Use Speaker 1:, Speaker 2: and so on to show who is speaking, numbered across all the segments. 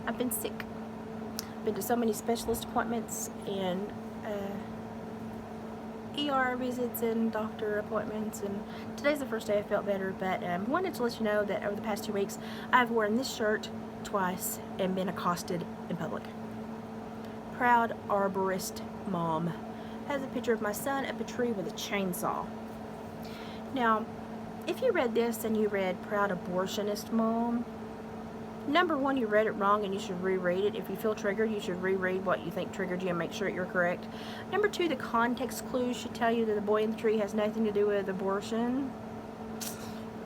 Speaker 1: I've been sick. Been to so many specialist appointments and ER visits and doctor appointments, and today's the first day I felt better, but wanted to let you know that over the past 2 weeks I've worn this shirt twice and been accosted in public. Proud arborist mom has a picture of my son up a tree with a chainsaw. Now, if you read this and you read proud abortionist mom, number one, you read it wrong and you should reread it. If you feel triggered, you should reread what you think triggered you and make sure that you're correct. Number two, the context clues should tell you that the boy in the tree has nothing to do with abortion.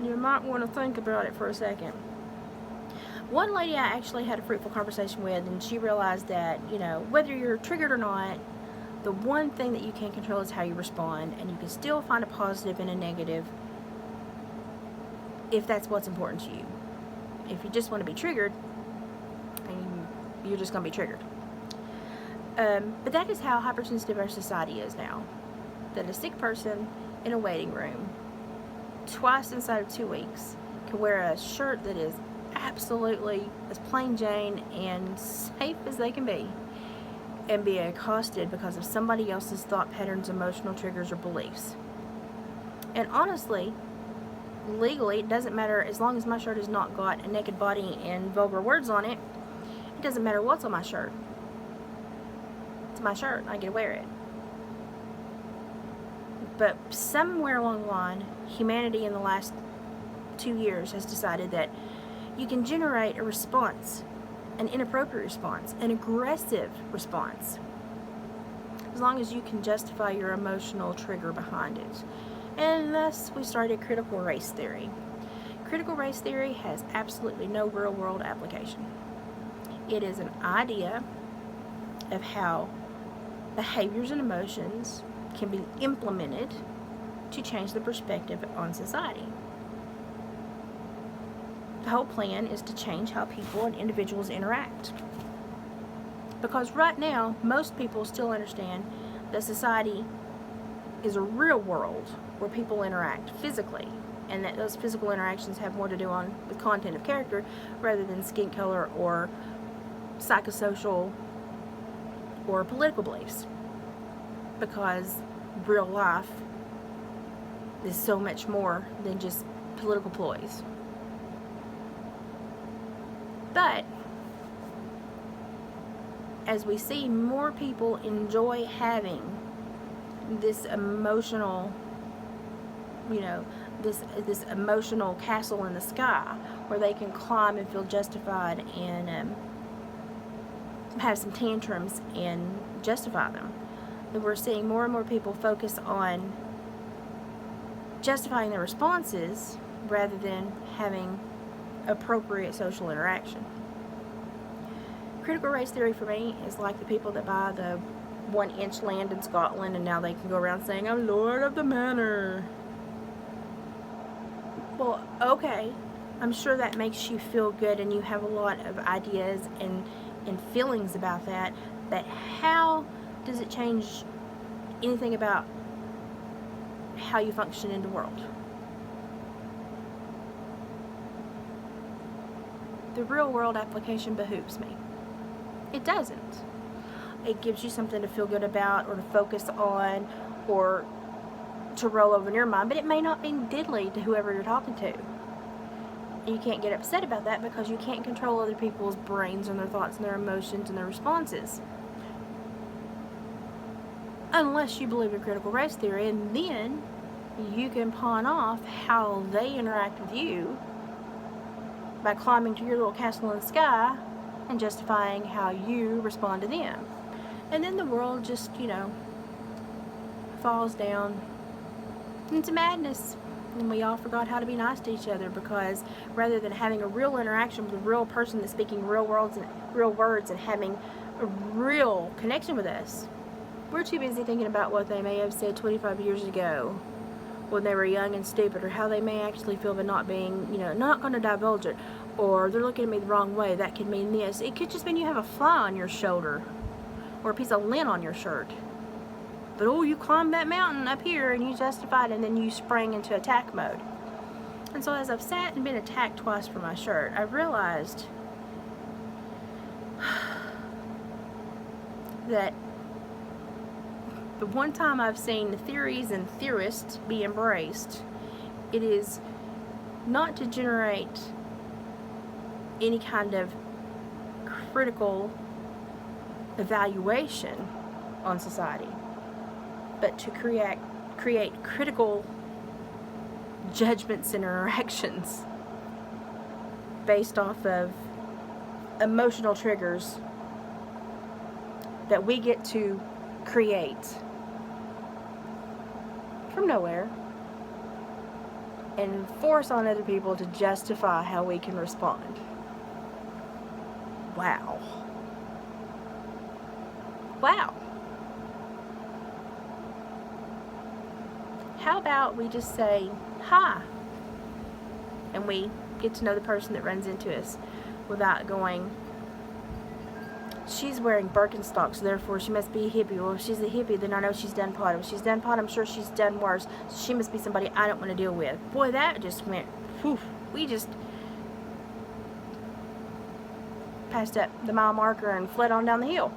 Speaker 1: You might want to think about it for a second. One lady I actually had a fruitful conversation with, and she realized that, you know, whether you're triggered or not, the one thing that you can control is how you respond, and you can still find a positive and a negative if that's what's important to you. If you just want to be triggered, you're just going to be triggered. But that is how hypersensitive our society is now. That a sick person in a waiting room, twice inside of 2 weeks, can wear a shirt that is absolutely as plain Jane and safe as they can be, and be accosted because of somebody else's thought patterns, emotional triggers, or beliefs. And honestly, legally, it doesn't matter as long as my shirt has not got a naked body and vulgar words on it. It doesn't matter what's on my shirt. It's my shirt. I get to wear it. But somewhere along the line, humanity in the last 2 years has decided that you can generate a response, an inappropriate response, an aggressive response, as long as you can justify your emotional trigger behind it. And thus we started critical race theory. Critical race theory has absolutely no real world application. It is an idea of how behaviors and emotions can be implemented to change the perspective on society. The whole plan is to change how people and individuals interact. Because right now, most people still understand that society is a real world where people interact physically, and that those physical interactions have more to do with content of character rather than skin color or psychosocial or political beliefs, because real life is so much more than just political ploys. But as we see more people enjoy having this emotional, this emotional castle in the sky where they can climb and feel justified and have some tantrums and justify them, that we're seeing more and more people focus on justifying their responses rather than having appropriate social interaction. Critical race theory for me is like the people that buy the 1-inch land in Scotland and now they can go around saying, I'm Lord of the Manor. Well, okay, I'm sure that makes you feel good and you have a lot of ideas and feelings about that, but how does it change anything about how you function in the world? The real world application behooves me. It doesn't. It gives you something to feel good about or to focus on or to roll over in your mind, but it may not mean diddly to whoever you're talking to. You can't get upset about that because you can't control other people's brains and their thoughts and their emotions and their responses. Unless you believe in critical race theory, and then you can pawn off how they interact with you by climbing to your little castle in the sky and justifying how you respond to them. And then the world just, falls down into madness. And we all forgot how to be nice to each other, because rather than having a real interaction with a real person that's speaking real words and having a real connection with us, we're too busy thinking about what they may have said 25 years ago when they were young and stupid, or how they may actually feel but not being, not going to divulge it, or they're looking at me the wrong way. That could mean this. It could just mean you have a fly on your shoulder or a piece of lint on your shirt. But oh, you climbed that mountain up here and you justified, and then you sprang into attack mode. And so as I've sat and been attacked twice for my shirt, I've realized that the one time I've seen theories and theorists be embraced, it is not to generate any kind of critical evaluation on society, but to create critical judgments and interactions based off of emotional triggers that we get to create from nowhere and force on other people to justify how we can respond. Wow. Wow. How about we just say hi, and we get to know the person that runs into us without going, she's wearing Birkenstocks, therefore she must be a hippie. Well, if she's a hippie, then I know she's done pot. If she's done pot, I'm sure she's done worse. So she must be somebody I don't want to deal with. Boy, that just went, whew, we just passed up the mile marker and fled on down the hill.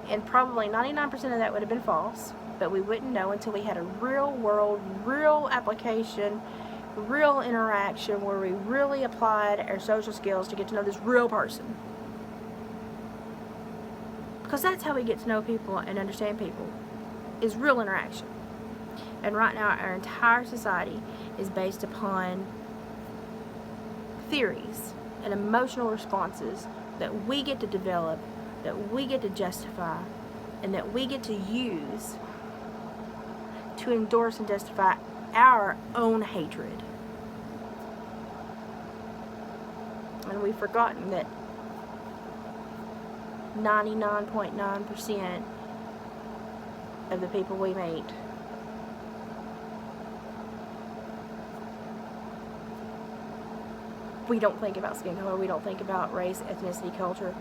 Speaker 1: And probably 99% of that would have been false, but we wouldn't know until we had a real world, real application, real interaction where we really applied our social skills to get to know this real person. Because that's how we get to know people and understand people, is real interaction. And right now our entire society is based upon theories and emotional responses that we get to develop, that we get to justify, and that we get to use to endorse and justify our own hatred. And we've forgotten that 99.9% of the people we meet we don't think about skin color, we don't think about race, ethnicity, culture.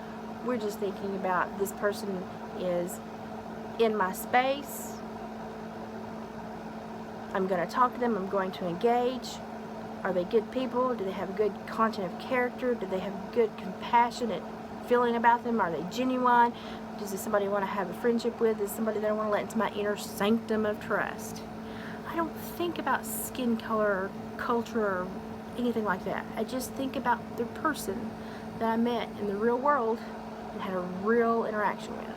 Speaker 1: We're just thinking about this person is in my space, I'm going to talk to them, I'm going to engage. Are they good people? Do they have a good content of character? Do they have a good compassionate feeling about them? Are they genuine? Is this somebody I want to have a friendship with? Is this somebody that I want to let into my inner sanctum of trust? I don't think about skin color or culture or anything like that. I just think about the person that I met in the real world and had a real interaction with.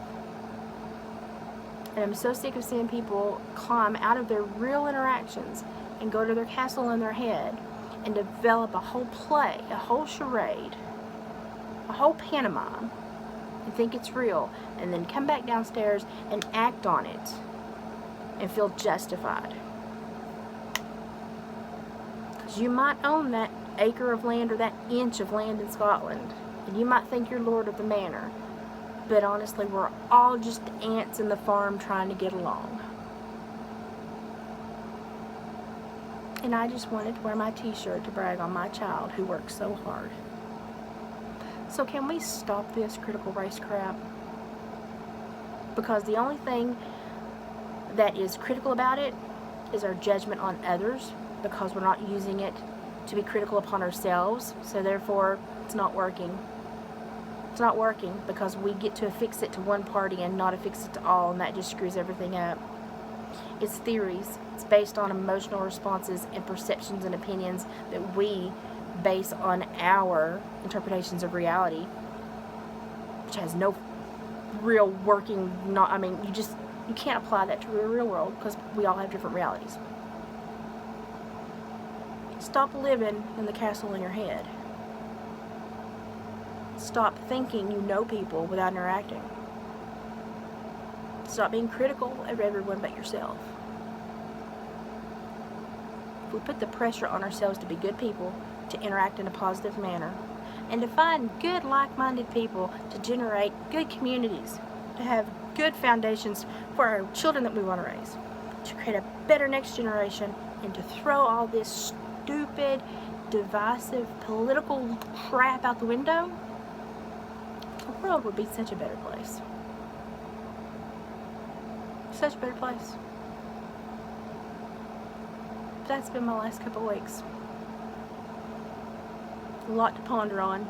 Speaker 1: And I'm so sick of seeing people climb out of their real interactions and go to their castle in their head and develop a whole play, a whole charade, a whole pantomime, and think it's real, and then come back downstairs and act on it and feel justified. Because you might own that acre of land or that inch of land in Scotland, and you might think you're lord of the manor, but honestly, we're all just ants in the farm trying to get along. And I just wanted to wear my t-shirt to brag on my child who works so hard. So can we stop this critical race crap? Because the only thing that is critical about it is our judgment on others, because we're not using it to be critical upon ourselves, so therefore it's not working. It's not working because we get to affix it to one party and not affix it to all, and that just screws everything up. It's theories. It's based on emotional responses and perceptions and opinions that we base on our interpretations of reality, which has no real working, you can't apply that to the real world because we all have different realities. Stop living in the castle in your head. Stop thinking you know people without interacting. Stop being critical of everyone but yourself. If we put the pressure on ourselves to be good people, to interact in a positive manner, and to find good like-minded people to generate good communities, to have good foundations for our children that we want to raise, to create a better next generation, and to throw all this stupid, divisive, political crap out the window, the world would be such a better place. Such a better place. That's been my last couple of weeks. A lot to ponder on.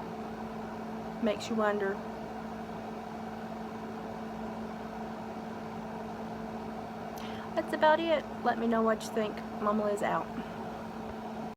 Speaker 1: Makes you wonder. That's about it. Let me know what you think. Mama Liz out.